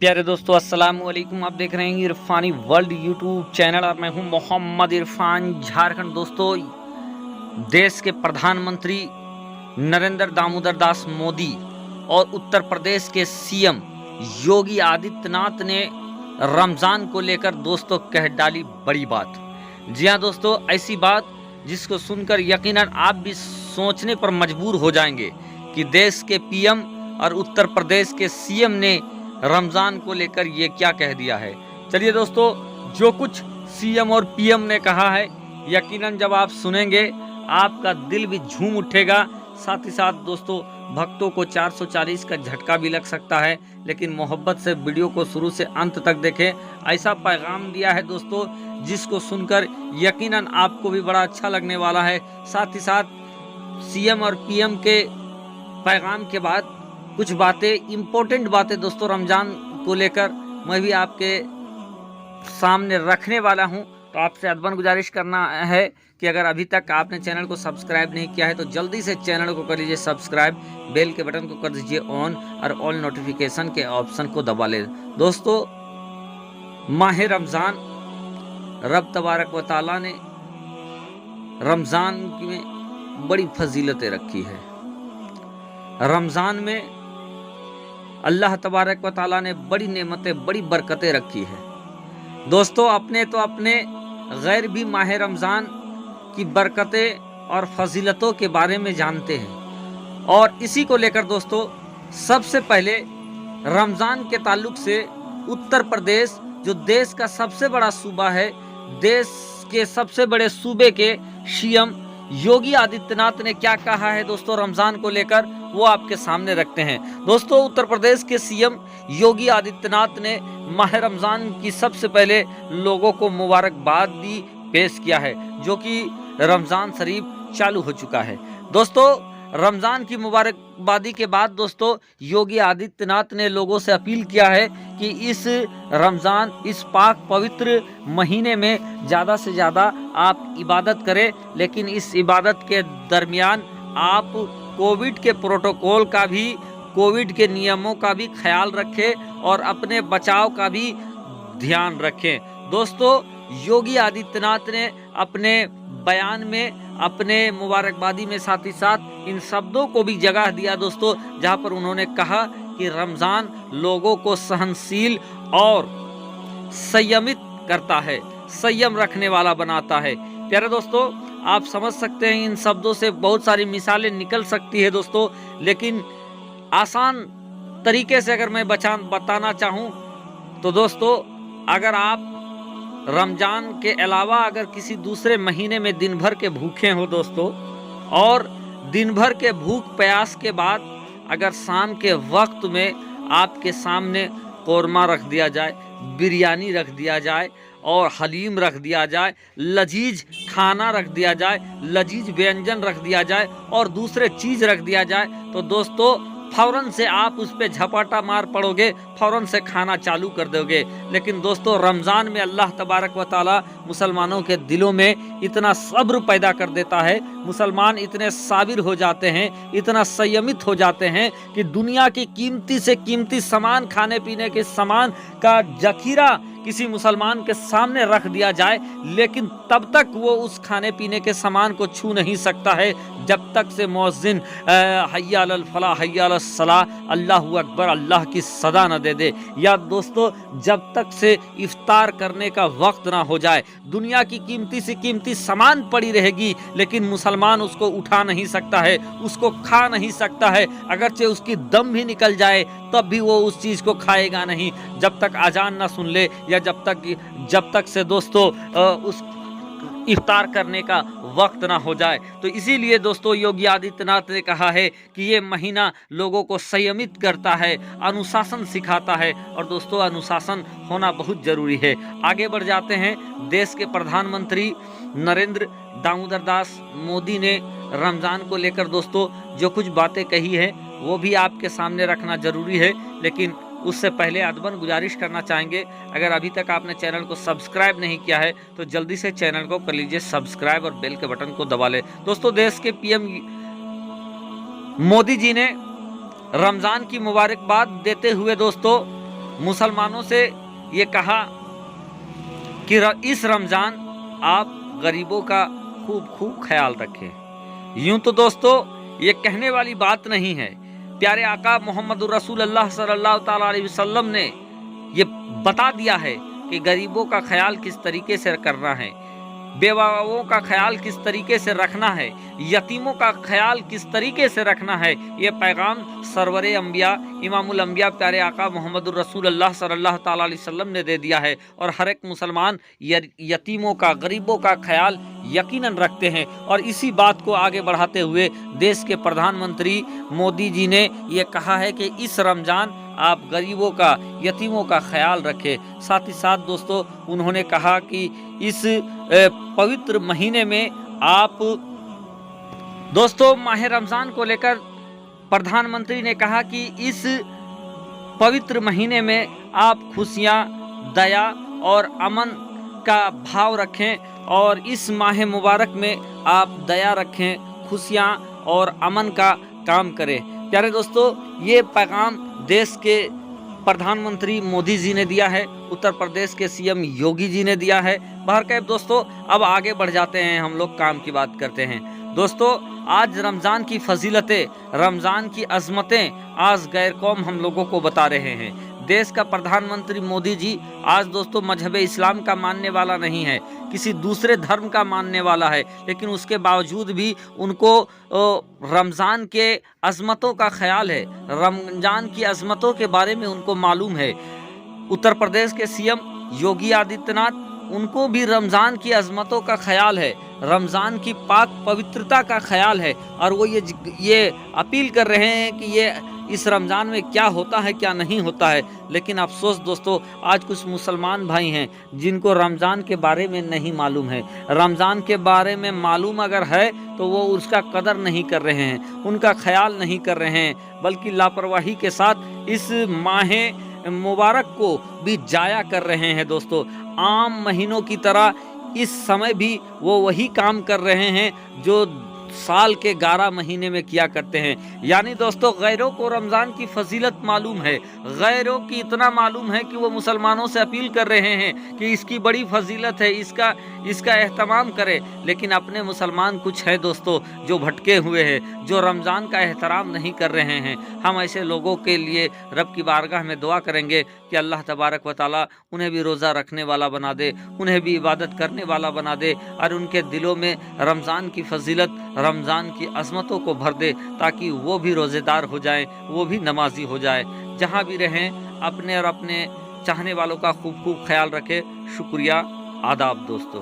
प्यारे दोस्तों, अस्सलाम वालेकुम। आप देख रहे हैं इरफानी वर्ल्ड यूट्यूब चैनल और मैं हूं मोहम्मद इरफान। झारखंड दोस्तों, देश के प्रधानमंत्री नरेंद्र दामोदर दास मोदी और उत्तर प्रदेश के सीएम योगी आदित्यनाथ ने रमज़ान को लेकर दोस्तों कह डाली बड़ी बात। जी हाँ दोस्तों, ऐसी बात जिसको सुनकर यकीनन आप भी सोचने पर मजबूर हो जाएंगे कि देश के पीएम और उत्तर प्रदेश के सीएम ने रमज़ान को लेकर ये क्या कह दिया है। चलिए दोस्तों, जो कुछ सीएम और पीएम ने कहा है यकीनन जब आप सुनेंगे आपका दिल भी झूम उठेगा। साथ ही साथ दोस्तों, भक्तों को 440 का झटका भी लग सकता है, लेकिन मोहब्बत से वीडियो को शुरू से अंत तक देखें। ऐसा पैगाम दिया है दोस्तों जिसको सुनकर यकीनन आपको भी बड़ा अच्छा लगने वाला है। साथ ही साथ सीएम और पीएम के पैगाम के बाद कुछ बातें, इम्पोर्टेंट बातें दोस्तों रमज़ान को लेकर मैं भी आपके सामने रखने वाला हूं। तो आपसे अदबन गुजारिश करना है कि अगर अभी तक आपने चैनल को सब्सक्राइब नहीं किया है तो जल्दी से चैनल को कर लीजिए सब्सक्राइब, बेल के बटन को कर दीजिए ऑन और ऑल नोटिफिकेशन के ऑप्शन को दबा ले। दोस्तों, माह रमज़ान, रब तबारक व तआला ने रमज़ान में बड़ी फजीलतें रखी है। रमज़ान में अल्लाह तबारक व तआला ने बड़ी नेमतें, बड़ी बरकतें रखी है। दोस्तों, अपने तो अपने गैर भी माह रमज़ान की बरकतें और फजीलतों के बारे में जानते हैं। और इसी को लेकर दोस्तों, सबसे पहले रमज़ान के ताल्लुक से उत्तर प्रदेश जो देश का सबसे बड़ा सूबा है, देश के सबसे बड़े सूबे के सीएम योगी आदित्यनाथ ने क्या कहा है दोस्तों रमज़ान को लेकर, वो आपके सामने रखते हैं। दोस्तों, उत्तर प्रदेश के सीएम योगी आदित्यनाथ ने माह रमज़ान की सबसे पहले लोगों को मुबारकबाद दी पेश किया है, जो कि रमज़ान शरीफ चालू हो चुका है। दोस्तों, रमज़ान की मुबारकबादी के बाद दोस्तों योगी आदित्यनाथ ने लोगों से अपील किया है कि इस रमज़ान, इस पाक पवित्र महीने में ज़्यादा से ज़्यादा आप इबादत करें, लेकिन इस इबादत के दरमियान आप कोविड के प्रोटोकॉल का भी, कोविड के नियमों का भी ख्याल रखें और अपने बचाव का भी ध्यान रखें। दोस्तों, योगी आदित्यनाथ ने अपने बयान में, अपने मुबारकबादी में साथ ही साथ इन शब्दों को भी जगह दिया दोस्तों, जहां पर उन्होंने कहा कि रमज़ान लोगों को सहनशील और संयमित करता है, संयम रखने वाला बनाता है। प्यारे दोस्तों, आप समझ सकते हैं इन शब्दों से बहुत सारी मिसालें निकल सकती है दोस्तों, लेकिन आसान तरीके से अगर मैं बताना चाहूँ तो दोस्तों, अगर आप रमज़ान के अलावा अगर किसी दूसरे महीने में दिन भर के भूखे हो दोस्तों, और दिन भर के भूख प्यास के बाद अगर शाम के वक्त में आपके सामने कौरमा रख दिया जाए, बिरयानी रख दिया जाए और हलीम रख दिया जाए, लजीज खाना रख दिया जाए, लजीज व्यंजन रख दिया जाए और दूसरे चीज़ रख दिया जाए, तो दोस्तों फ़ौरन से आप उस पर झपाटा मार पड़ोगे, फ़ौरन से खाना चालू कर दोगे। लेकिन दोस्तों, रमज़ान में अल्लाह तबारक व तआला मुसलमानों के दिलों में इतना सब्र पैदा कर देता है, मुसलमान इतने साबिर हो जाते हैं, इतना संयमित हो जाते हैं कि दुनिया की कीमती से कीमती सामान, खाने पीने के सामान का जखीरा किसी मुसलमान के सामने रख दिया जाए, लेकिन तब तक वो उस खाने पीने के सामान को छू नहीं सकता है जब तक से मुअज्जिन हय्या अलल फलाह, हय्या अलस सलाह, अल्लाहु अकबर, अल्लाह की सदा न दे दे, या दोस्तों जब तक से इफ्तार करने का वक्त ना हो जाए। दुनिया की कीमती से कीमती सामान पड़ी रहेगी, लेकिन मुसलमान उसको उठा नहीं सकता है, उसको खा नहीं सकता है। अगरचे उसकी दम भी निकल जाए तब भी वो उस चीज़ को खाएगा नहीं जब तक अजान ना सुन ले, या जब तक से दोस्तों उस इफ्तार करने का वक्त ना हो जाए। तो इसीलिए दोस्तों योगी आदित्यनाथ ने कहा है कि ये महीना लोगों को संयमित करता है, अनुशासन सिखाता है, और दोस्तों अनुशासन होना बहुत ज़रूरी है। आगे बढ़ जाते हैं। देश के प्रधानमंत्री नरेंद्र दामोदर दास मोदी ने रमज़ान को लेकर दोस्तों जो कुछ बातें कही हैं वो भी आपके सामने रखना ज़रूरी है, लेकिन उससे पहले अदबन गुजारिश करना चाहेंगे, अगर अभी तक आपने चैनल को सब्सक्राइब नहीं किया है तो जल्दी से चैनल को कर लीजिए सब्सक्राइब और बेल के बटन को दबा लें। दोस्तों, देश के पीएम मोदी जी ने रमज़ान की मुबारकबाद देते हुए दोस्तों मुसलमानों से ये कहा कि इस रमज़ान आप गरीबों का खूब ख्याल रखें। यूं तो दोस्तों ये कहने वाली बात नहीं है, प्यारे आका मोहम्मद रसूलुल्लाह सल्लल्लाहु ताला अलैहि वसल्लम ने ये बता दिया है कि गरीबों का ख्याल किस तरीके से करना है, बेवाओं का ख्याल किस तरीके से रखना है, यतीमों का ख्याल किस तरीके से रखना है। ये पैगाम सरवरे अंबिया इमामुल अंबिया प्यारे आका मोहम्मद रसूलुल्लाह सल्लल्लाहु ताला अलैहि वसल्लम ने दे दिया है और हर एक मुसलमान यतीमों का, गरीबों का ख्याल यकीनन रखते हैं। और इसी बात को आगे बढ़ाते हुए देश के प्रधानमंत्री मोदी जी ने ये कहा है कि इस रमज़ान आप गरीबों का, यतीमों का ख्याल रखें। साथ ही साथ दोस्तों उन्होंने कहा कि इस पवित्र महीने में आप दोस्तों माह रमज़ान को लेकर प्रधानमंत्री ने कहा कि इस पवित्र महीने में आप खुशियाँ, दया और अमन का भाव रखें और इस माह मुबारक में आप दया रखें, खुशियाँ और अमन का काम करें। प्यारे दोस्तों ये पैगाम देश के प्रधानमंत्री मोदी जी ने दिया है, उत्तर प्रदेश के सीएम योगी जी ने दिया है। बहरकैफ दोस्तों अब आगे बढ़ जाते हैं, हम लोग काम की बात करते हैं। दोस्तों आज रमज़ान की फजीलतें, रमज़ान की अजमतें आज गैर कौम हम लोगों को बता रहे हैं। देश का प्रधानमंत्री मोदी जी आज दोस्तों मजहब इस्लाम का मानने वाला नहीं है, किसी दूसरे धर्म का मानने वाला है, लेकिन उसके बावजूद भी उनको रमज़ान के अजमतों का ख्याल है, रमज़ान की अजमतों के बारे में उनको मालूम है। उत्तर प्रदेश के सीएम योगी आदित्यनाथ, उनको भी रमज़ान की अजमतों का ख्याल है, रमज़ान की पाक पवित्रता का ख्याल है और वो ये अपील कर रहे हैं कि ये इस रमज़ान में क्या होता है क्या नहीं होता है। लेकिन अफसोस दोस्तों आज कुछ मुसलमान भाई हैं जिनको रमज़ान के बारे में नहीं मालूम है। रमज़ान के बारे में मालूम अगर है तो वो उसका कदर नहीं कर रहे हैं, उनका ख्याल नहीं कर रहे हैं, बल्कि लापरवाही के साथ इस माह मुबारक को भी जाया कर रहे हैं। दोस्तों आम महीनों की तरह इस समय भी वो वही काम कर रहे हैं जो साल के 11 महीने में किया करते हैं। यानी दोस्तों गैरों को रमज़ान की फजीलत मालूम है, गैरों की इतना मालूम है कि वो मुसलमानों से अपील कर रहे हैं कि इसकी बड़ी फजीलत है, इसका एहतमाम करें। लेकिन अपने मुसलमान कुछ है दोस्तों जो भटके हुए हैं, जो रमज़ान का एहतराम नहीं कर रहे हैं। हम ऐसे लोगों के लिए रब की बारगाह में दुआ करेंगे कि अल्लाह तबारक व तआला उन्हें भी रोज़ा रखने वाला बना दे, उन्हें भी इबादत करने वाला बना दे और उनके दिलों में रमज़ान की फजीलत, रमज़ान की अज़मतों को भर दे ताकि वो भी रोज़ेदार हो जाएं, वो भी नमाजी हो जाए। जहाँ भी रहें अपने और अपने चाहने वालों का खूब ख्याल रखें। शुक्रिया, आदाब दोस्तों।